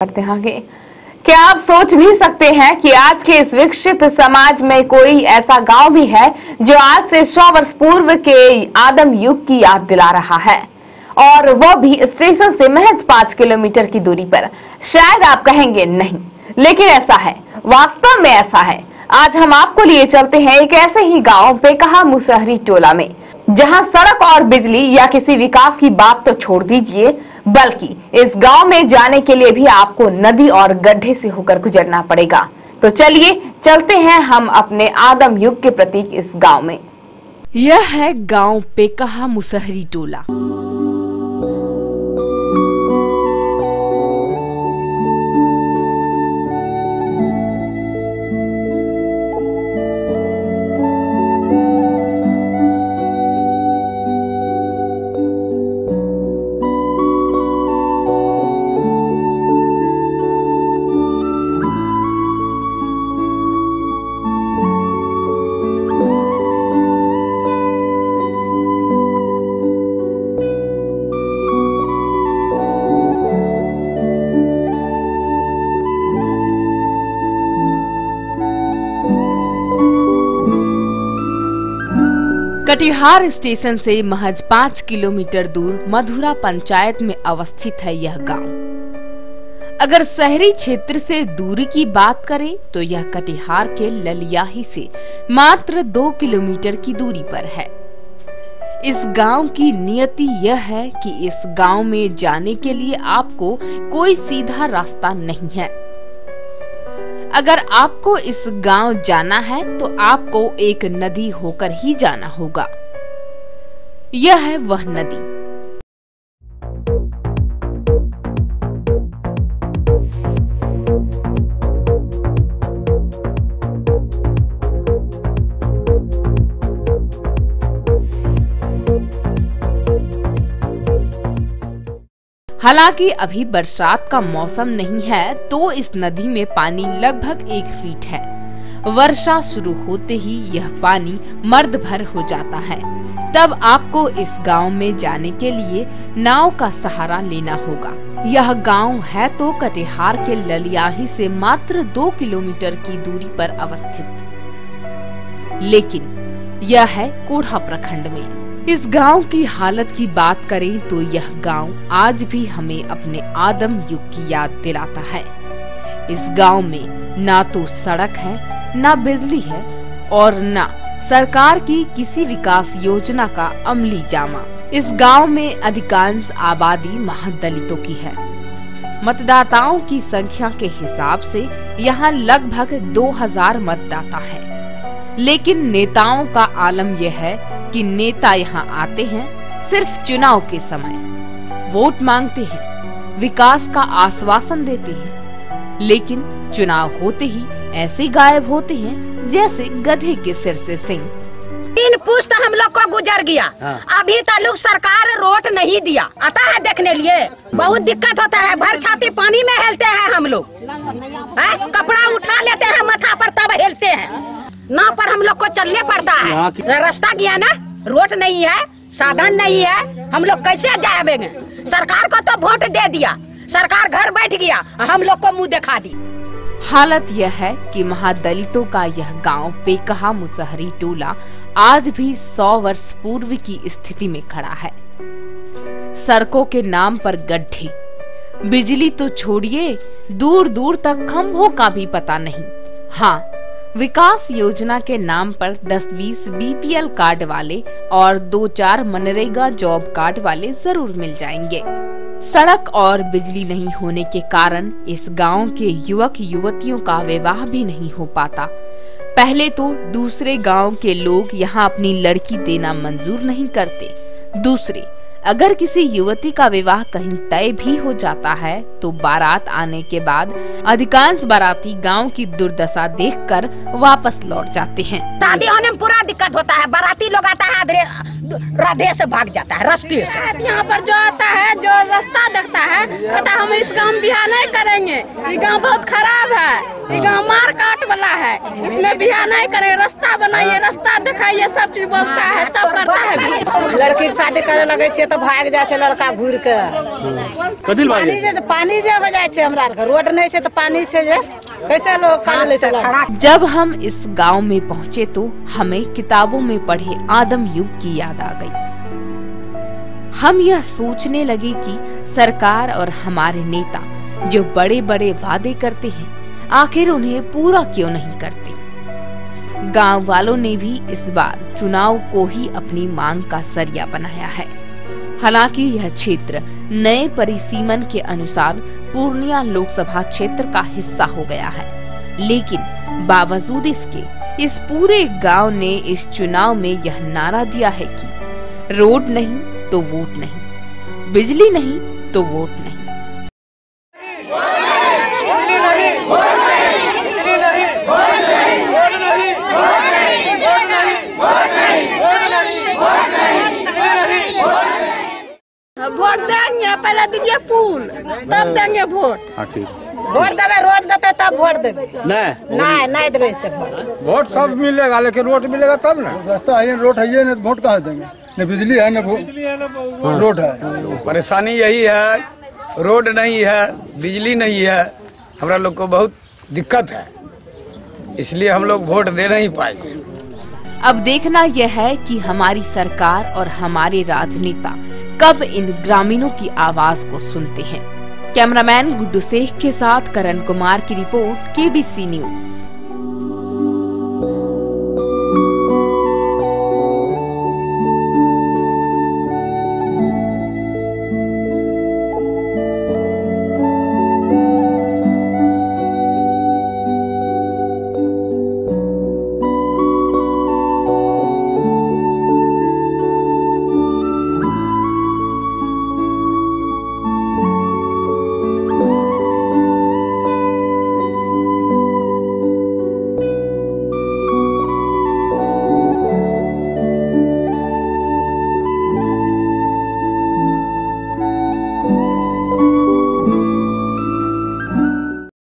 करते हैं आगे। क्या आप सोच भी सकते हैं कि आज के इस विकसित समाज में कोई ऐसा गांव भी है जो आज से 100 वर्ष पूर्व के आदम युग की याद दिला रहा है, और वह भी स्टेशन से महज 5 किलोमीटर की दूरी पर। शायद आप कहेंगे नहीं, लेकिन ऐसा है, वास्तव में ऐसा है। आज हम आपको लिए चलते हैं एक ऐसे ही गांव बेकहा मुसहरी टोला में, जहां सड़क और बिजली या किसी विकास की बात तो छोड़ दीजिए, बल्कि इस गांव में जाने के लिए भी आपको नदी और गड्ढे से होकर गुजरना पड़ेगा। तो चलिए चलते हैं हम अपने आदम युग के प्रतीक इस गांव में। यह है गांव बेकहा मुसहरी टोला। कटिहार स्टेशन से महज 5 किलोमीटर दूर मधुरा पंचायत में अवस्थित है यह गांव। अगर शहरी क्षेत्र से दूरी की बात करें तो यह कटिहार के ललियाही से मात्र 2 किलोमीटर की दूरी पर है। इस गांव की नियति यह है कि इस गांव में जाने के लिए आपको कोई सीधा रास्ता नहीं है। अगर आपको इस गांव जाना है तो आपको एक नदी होकर ही जाना होगा। यह है वह नदी। हालांकि अभी बरसात का मौसम नहीं है, तो इस नदी में पानी लगभग 1 फीट है। वर्षा शुरू होते ही यह पानी मर्द भर हो जाता है। तब आपको इस गांव में जाने के लिए नाव का सहारा लेना होगा। यह गांव है तो कटिहार के ललियाही से मात्र 2 किलोमीटर की दूरी पर अवस्थित, लेकिन यह है कोढ़ा प्रखंड में। इस गांव की हालत की बात करें तो यह गांव आज भी हमें अपने आदम युग की याद दिलाता है। इस गांव में ना तो सड़क है, ना बिजली है और ना सरकार की किसी विकास योजना का अमली जामा। इस गांव में अधिकांश आबादी महादलितों की है। मतदाताओं की संख्या के हिसाब से यहाँ लगभग 2000 मतदाता है। लेकिन नेताओं का आलम यह है कि नेता यहाँ आते हैं सिर्फ चुनाव के समय, वोट मांगते हैं, विकास का आश्वासन देते हैं, लेकिन चुनाव होते ही ऐसे गायब होते हैं जैसे गधे के सिर से सिंह। 3 पुश्त हम लोग को गुजर गया। अभी तक सरकार रोड नहीं दिया। आता है देखने लिए बहुत दिक्कत होता है। भर छाती पानी में हेलते हैं हम लोग, कपड़ा उठा लेते हैं माथा पर तब हेलते हैं। ना पर हम लोग को चलने पड़ता है। रास्ता गया ना, रोड नहीं है, साधन नहीं है, हम लोग कैसे जाएंगे? सरकार को तो वोट दे दिया, सरकार घर बैठ गया, हम लोग को मुंह दिखा दी। हालत यह है कि महादलितों का यह गांव बेकहा मुसहरी टोला आज भी 100 वर्ष पूर्व की स्थिति में खड़ा है। सड़कों के नाम पर गड्ढे, बिजली तो छोड़िए, दूर दूर तक खंभों का भी पता नहीं। हाँ, विकास योजना के नाम पर 10-20 बीपीएल कार्ड वाले और 2-4 मनरेगा जॉब कार्ड वाले जरूर मिल जाएंगे। सड़क और बिजली नहीं होने के कारण इस गांव के युवक युवतियों का विवाह भी नहीं हो पाता। पहले तो दूसरे गांव के लोग यहाँ अपनी लड़की देना मंजूर नहीं करते। दूसरे, अगर किसी युवती का विवाह कहीं तय भी हो जाता है तो बारात आने के बाद अधिकांश बाराती गांव की दुर्दशा देखकर वापस लौट जाते हैं। शादी होने में पूरा दिक्कत होता है। बाराती लोग आता है राधे से भाग जाता है रास्ते से। यहाँ पर जो आता है, जो रास्ता देखता है, कहता है हम इस गांव बिहार नहीं करेंगे, ये गांव बहुत खराब है। मार काट वाला है, इसमें बियाह नहीं करे, रास्ता बनाइए, रास्ता दिखाइए, सब चीज बोलता है तब करता है। लड़की के शादी करे लगे छे तो भाग जाए छे लड़का घूर के। पानी जे हो जाए छे, हमरा रोड नहीं छे तो पानी छे जे कैसे लोग कर ले चला। जब हम इस गांव में पहुंचे तो हमें किताबों में पढ़े आदम युग की याद आ गई। हम यह सोचने लगे कि सरकार और हमारे नेता जो बड़े बड़े वादे करते हैं, आखिर उन्हें पूरा क्यों नहीं करते। गांव वालों ने भी इस बार चुनाव को ही अपनी मांग का जरिया बनाया है। हालांकि यह क्षेत्र नए परिसीमन के अनुसार पूर्णिया लोकसभा क्षेत्र का हिस्सा हो गया है, लेकिन बावजूद इसके इस पूरे गांव ने इस चुनाव में यह नारा दिया है कि रोड नहीं तो वोट नहीं, बिजली नहीं तो वोट नहीं। वोट देंगे, पहले दीजिए पुल तब देंगे वोट। वोट देवे, रोड देते तब वोट देवे। नहीं देवे से वोट सब मिलेगा, लेकिन रोड मिलेगा तब ना। रास्ता है, रोड है नहीं, वोट कहाँ देंगे? न बिजली है न रोड है। परेशानी यही है, रोड नहीं है, बिजली नहीं है, हमरा लोग को बहुत दिक्कत है, इसलिए हम लोग वोट दे नहीं पाएंगे। अब देखना यह है कि हमारी सरकार और हमारे राजनेता कब इन ग्रामीणों की आवाज को सुनते हैं। कैमरामैन गुड्डू शेख के साथ करण कुमार की रिपोर्ट, केबीसी न्यूज।